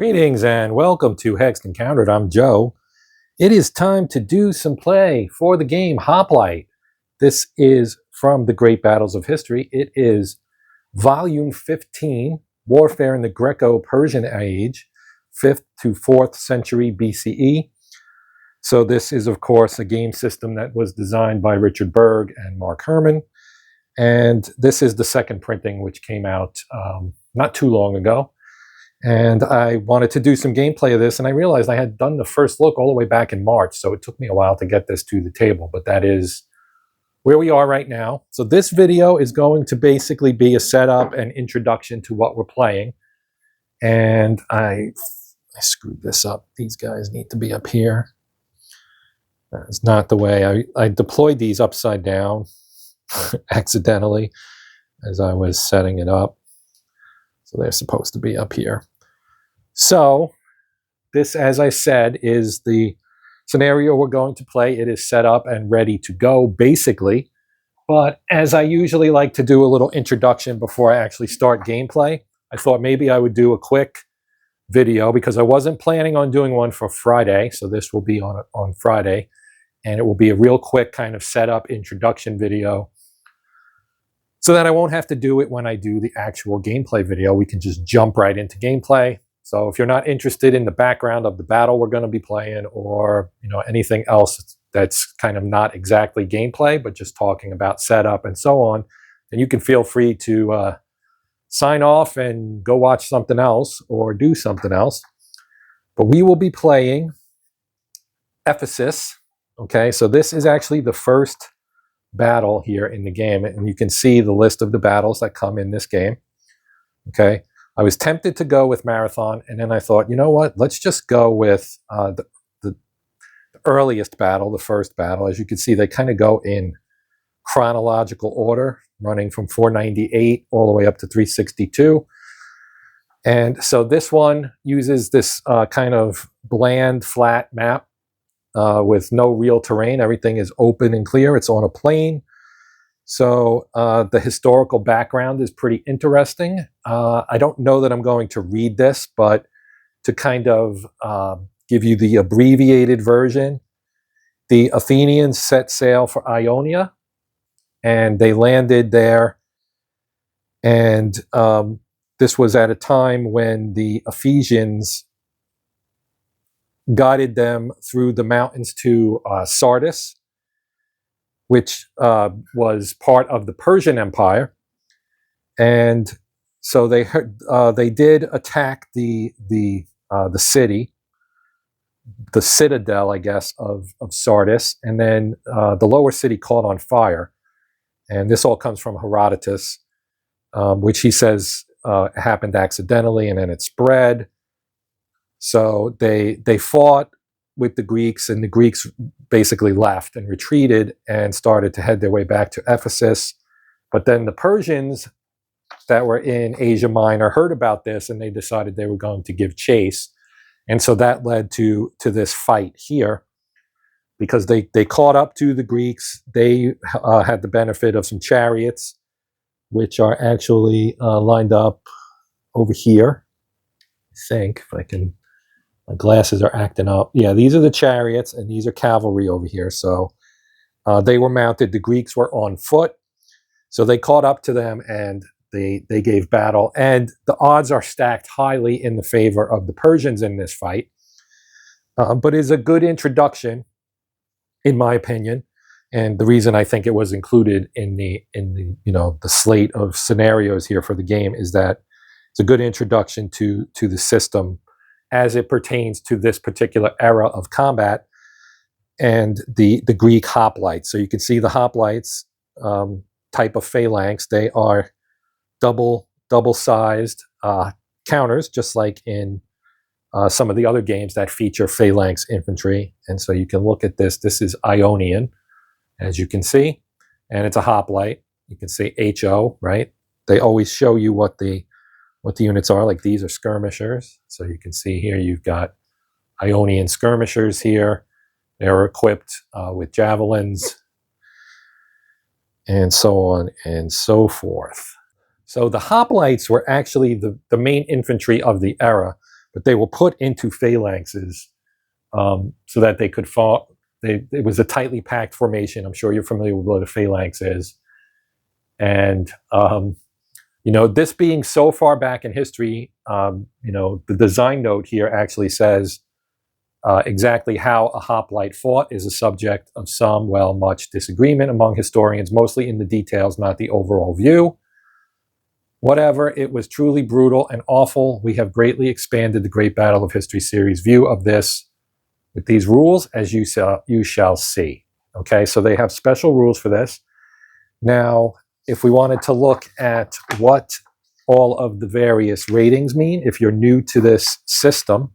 Greetings and welcome to Hexed Encountered. I'm Joe. It is time to do some play for the game Hoplite. This is from the Great Battles of History. It is Volume 15, Warfare in the Greco-Persian Age, 5th to 4th century BCE. So this is, of course, a game system that was designed by Richard Berg and Mark Herman. And this is the second printing, which came out not too long ago. And I wanted to do some gameplay of this, and I realized I had done the first look all the way back in March, so it took me a while to get this to the table, but that is where we are right now. So this video is going to basically be a setup and introduction to what we're playing. And I screwed this up. These guys need to be up here. That's not the way. I deployed these upside down accidentally as I was setting it up. So they're supposed to be up here. So this, as I said, is the scenario we're going to play. It is set up and ready to go, basically. But as I usually like to do a little introduction before I actually start gameplay, I thought maybe I would do a quick video because I wasn't planning on doing one for Friday. So this will be on Friday. And it will be a real quick kind of setup introduction video, so that I won't have to do it when I do the actual gameplay video. We can just jump right into gameplay. So if you're not interested in the background of the battle we're going to be playing, or anything else that's kind of not exactly gameplay, but just talking about setup and so on, then you can feel free to sign off and go watch something else or do something else. But we will be playing Ephesus. Okay, so this is actually the first battle here in the game, and you can see the list of the battles that come in this game. Okay, I was tempted to go with Marathon, and then I thought, you know what, let's just go with the earliest battle, the first battle. As you can see, they kind of go in chronological order, running from 498 all the way up to 362. And so this one uses this kind of bland, flat map with no real terrain. Everything is open and clear. It's on a plain. So the historical background is pretty interesting. I don't know that I'm going to read this, but to kind of give you the abbreviated version, the Athenians set sail for Ionia, and they landed there. And this was at a time when the Ephesians guided them through the mountains to Sardis, which was part of the Persian Empire. And so they did attack the city, the citadel, I guess, of Sardis, and then the lower city caught on fire. And this all comes from Herodotus, which he says happened accidentally, and then it spread. So they fought with the Greeks, and the Greeks basically left and retreated and started to head their way back to Ephesus. But then the Persians that were in Asia Minor heard about this, and they decided they were going to give chase. And so that led to this fight here, because they caught up to the Greeks. They had the benefit of some chariots, which are actually lined up over here. I think, if I can... My glasses are acting up. Yeah, these are the chariots, and these are cavalry over here. So they were mounted. The Greeks were on foot. So they caught up to them, and they gave battle. And the odds are stacked highly in the favor of the Persians in this fight. But it's a good introduction, in my opinion. And the reason I think it was included in the the slate of scenarios here for the game is that it's a good introduction to the system as it pertains to this particular era of combat and the Greek hoplites. So you can see the hoplites type of phalanx. They are double-sized counters, just like in some of the other games that feature phalanx infantry. And so you can look at this. This is Ionian, as you can see, and it's a hoplite. You can see HO, right? They always show you what the units are. Like these are skirmishers. So you can see here you've got Ionian skirmishers here. They're equipped with javelins and so on and so forth. So the hoplites were actually the main infantry of the era. but they were put into phalanxes so that they could fall. It was a tightly packed formation. I'm sure you're familiar with what a phalanx is. And, this being so far back in history, the design note here actually says exactly how a hoplite fought is a subject of some, much disagreement among historians, mostly in the details, not the overall view. Whatever, it was truly brutal and awful. We have greatly expanded the Great Battle of History series view of this with these rules, as you shall see. Okay, so they have special rules for this. Now, if we wanted to look at what all of the various ratings mean, if you're new to this system,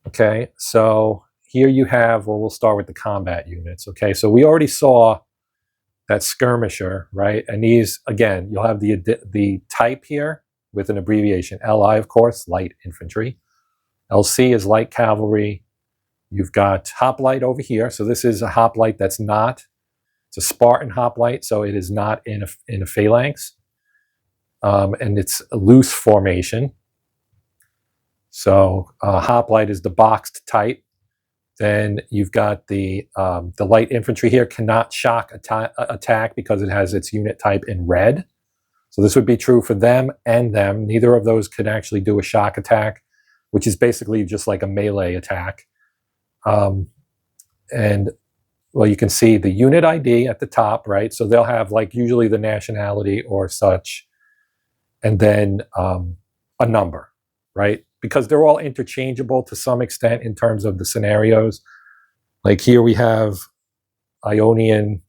okay, so here you have, we'll start with the combat units. Okay, so we already saw that skirmisher, right? And these, again, you'll have the type here with an abbreviation. LI, of course, light infantry. LC is light cavalry. You've got hoplite over here. So this is a hoplite that's not, it's a Spartan hoplite, so it is not in a phalanx. And it's a loose formation. So hoplite is the boxed type. Then you've got the light infantry here cannot shock attack because it has its unit type in red. So this would be true for them and them. Neither of those could actually do a shock attack, which is basically just like a melee attack. And well, you can see the unit ID at the top, right? So they'll have like usually the nationality or such, and then a number, right? Because they're all interchangeable to some extent in terms of the scenarios. Like here we have Ionia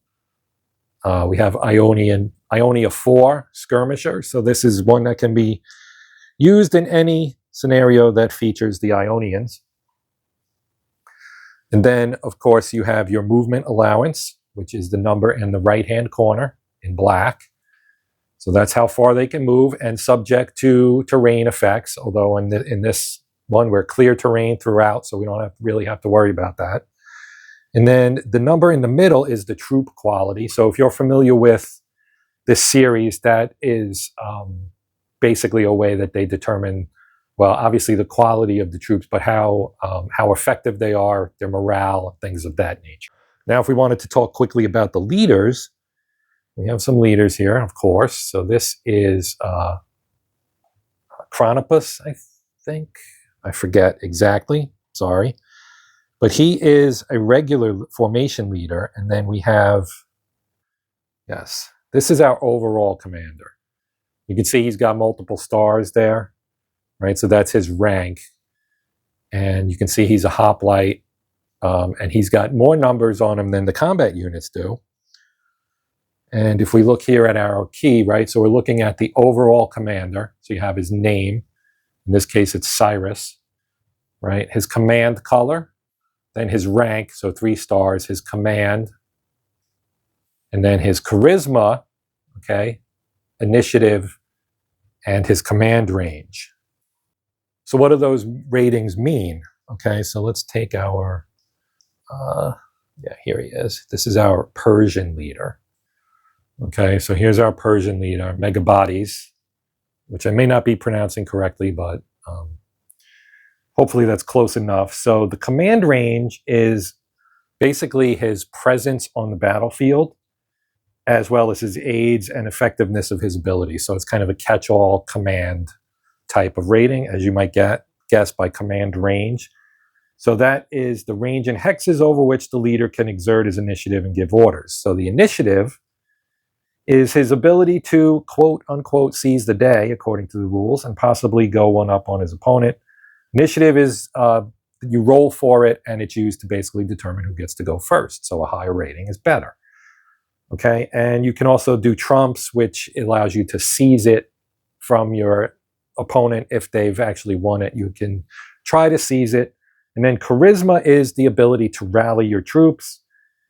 Fore skirmisher. So this is one that can be used in any scenario that features the Ionians. And then, of course, you have your movement allowance, which is the number in the right-hand corner in black. So that's how far they can move and subject to terrain effects, although in this one, we're clear terrain throughout, so we don't really have to worry about that. And then the number in the middle is the troop quality. So if you're familiar with this series, that is basically a way that they determine, well, obviously the quality of the troops, but how effective they are, their morale, things of that nature. Now, if we wanted to talk quickly about the leaders, we have some leaders here, of course. So this is Chronopus, I think. I forget exactly, sorry. But he is a regular formation leader. And then we have, yes, this is our overall commander. You can see he's got multiple stars there, right? So that's his rank. And you can see he's a hoplite. And he's got more numbers on him than the combat units do. And if we look here at our key, right, so we're looking at the overall commander. So you have his name. In this case, it's Cyrus, right? His command color, then his rank, so 3 stars, his command, and then his charisma, okay, initiative, and his command range. So what do those ratings mean? Okay, so let's take our, here he is. This is our Persian leader. Okay, so here's our Persian leader, Megabades, which I may not be pronouncing correctly, but hopefully that's close enough. So the command range is basically his presence on the battlefield, as well as his aids and effectiveness of his abilities. So it's kind of a catch-all command type of rating, as you might guess by command range. So that is the range in hexes over which the leader can exert his initiative and give orders. So the initiative is his ability to, quote unquote, seize the day, according to the rules, and possibly go one up on his opponent. Initiative is, you roll for it, and it's used to basically determine who gets to go first. So a higher rating is better. Okay, and you can also do trumps, which allows you to seize it from your opponent if they've actually won it. You can try to seize it. And then charisma is the ability to rally your troops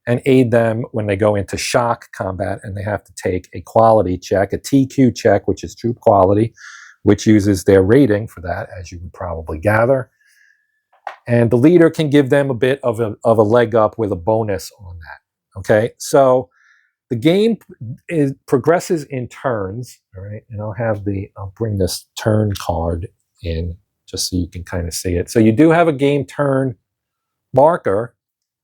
and aid them when they go into shock combat, and they have to take a quality check, a TQ check, which is troop quality, which uses their rating for that, as you would probably gather. And the leader can give them a bit of a leg up with a bonus on that. Okay, so the game progresses in turns. All right, and I'll bring this turn card in just so you can kind of see it. So you do have a game turn marker,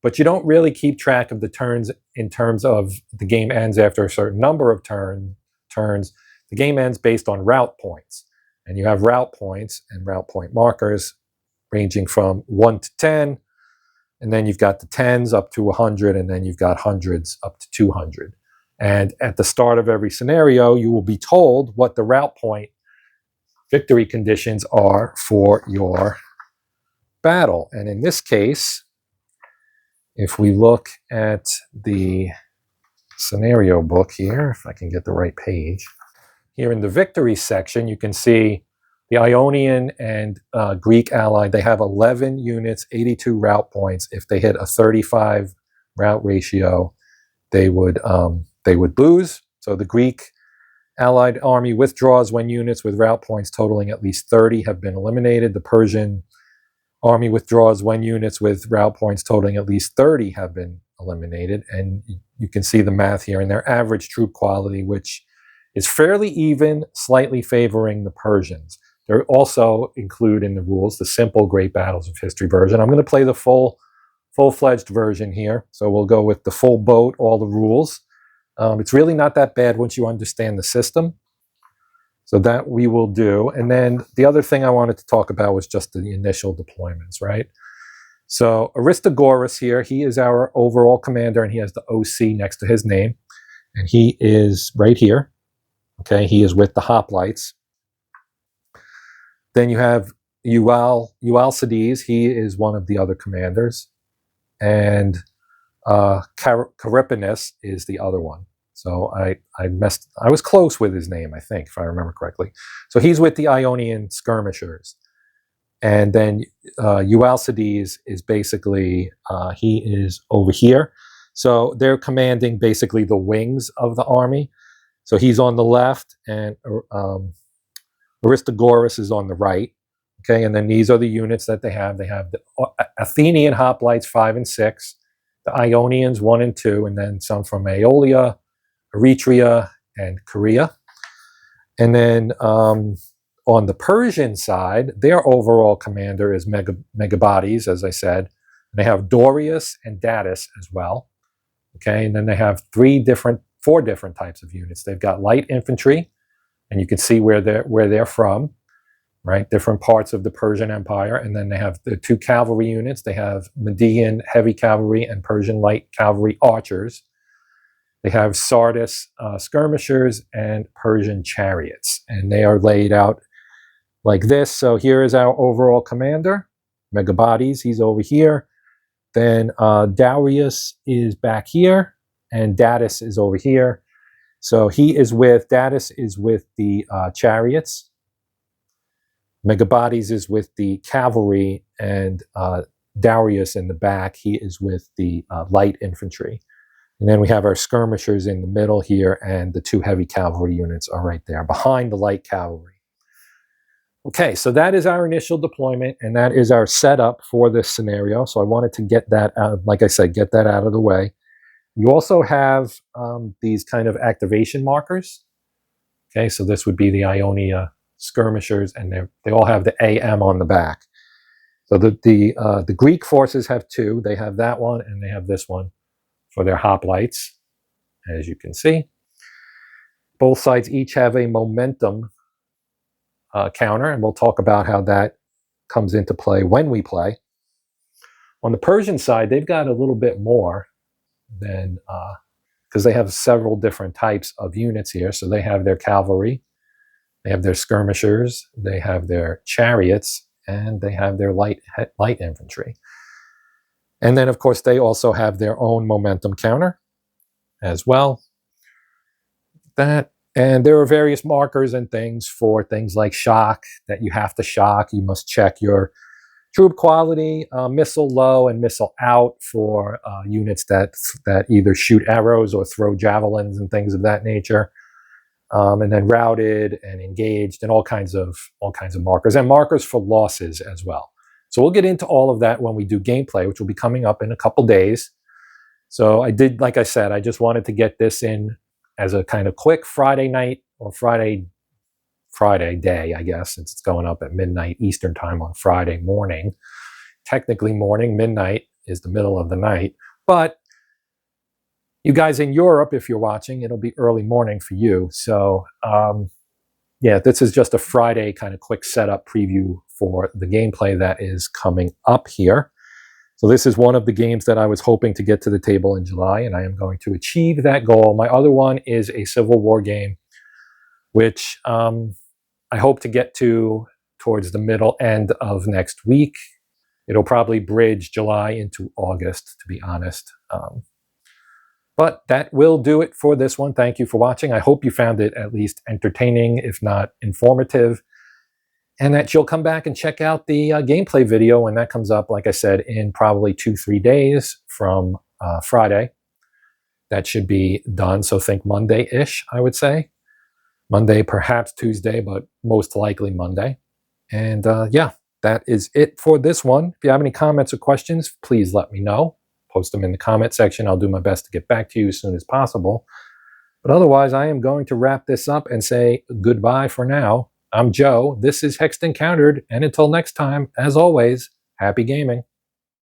but you don't really keep track of the turns in terms of the game ends after a certain number of turns. The game ends based on route points. And you have route points and route point markers ranging from 1 to 10, and then you've got the 10s up to 100, and then you've got hundreds up to 200. And at the start of every scenario, you will be told what the route point victory conditions are for your battle. And in this case, if we look at the scenario book here, if I can get the right page, here in the victory section, you can see the Ionian and Greek ally, they have 11 units, 82 route points. If they hit a 35 route ratio, they would lose. So the Greek allied army withdraws when units with route points totaling at least 30 have been eliminated. The Persian army withdraws when units with route points totaling at least 30 have been eliminated. And you can see the math here in their average troop quality, which is fairly even, slightly favoring the Persians. They also include in the rules the simple Great Battles of History version. I'm going to play the full-fledged version here. So we'll go with the full boat, all the rules. It's really not that bad once you understand the system. So that we will do. And then the other thing I wanted to talk about was just the initial deployments, right? So Aristogoras here, he is our overall commander, and he has the OC next to his name. And he is right here. Okay, he is with the Hoplites. Then you have Eualcides. He is one of the other commanders. And Cariponus is the other one. So I was close with his name, I think, if I remember correctly. So he's with the Ionian skirmishers. And then Eualcides is basically, he is over here. So they're commanding basically the wings of the army. So he's on the left, and Aristogoras is on the right. Okay, and then these are the units that they have. They have the Athenian hoplites 5 and 6, the Ionians 1 and 2, and then some from Aeolia, Eretria, and Korea. And then on the Persian side, their overall commander is Megabades, as I said. And they have Dorius and Datis as well. Okay, and then they have 4 different types of units. They've got light infantry, and you can see where they're from, right? Different parts of the Persian Empire. And then they have the 2 cavalry units. They have Median heavy cavalry and Persian light cavalry archers. They have Sardis skirmishers and Persian chariots. And they are laid out like this. So here is our overall commander, Megabades. He's over here. Then Darius is back here, and Datis is over here. So Datis is with the chariots. Megabades is with the cavalry, and Darius in the back, he is with the light infantry. And then we have our skirmishers in the middle here, and the 2 heavy cavalry units are right there behind the light cavalry. Okay, so that is our initial deployment, and that is our setup for this scenario. So I wanted to get that out, like I said, get that out of the way. You also have these kind of activation markers. Okay, so this would be the Ionia skirmishers, and they all have the AM on the back. So the Greek forces have 2. They have that one, and they have this one for their hoplites, as you can see. Both sides each have a momentum counter, and we'll talk about how that comes into play when we play. On the Persian side, they've got a little bit more than, because they have several different types of units here. So they have their cavalry, they have their skirmishers, they have their chariots, and they have their light infantry. And then, of course, they also have their own momentum counter as well. And there are various markers and things for things like shock, that you have to shock. You must check your troop quality, missile low and missile out for units that either shoot arrows or throw javelins and things of that nature. And then routed and engaged, and all kinds of markers, and markers for losses as well. So we'll get into all of that when we do gameplay, which will be coming up in a couple days. So like I said, I just wanted to get this in as a kind of quick Friday night or Friday Friday day, I guess, since it's going up at midnight Eastern time on Friday morning. Technically morning, midnight is the middle of the night. But you guys in Europe, if you're watching, it'll be early morning for you. So yeah, this is just a Friday kind of quick setup preview for the gameplay that is coming up here. So this is one of the games that I was hoping to get to the table in July, and I am going to achieve that goal. My other one is a Civil War game, which I hope to get to towards the middle end of next week. It'll probably bridge July into August, to be honest. But that will do it for this one. Thank you for watching. I hope you found it at least entertaining, if not informative, and that you'll come back and check out the gameplay video when that comes up, like I said, in probably 2-3 days from Friday. That should be done, so think Monday-ish, I would say. Monday, perhaps Tuesday, but most likely Monday. And yeah, that is it for this one. If you have any comments or questions, please let me know. Post them in the comment section. I'll do my best to get back to you as soon as possible. But otherwise, I am going to wrap this up and say goodbye for now. I'm Joe. This is Hexed Encountered. And until next time, as always, happy gaming.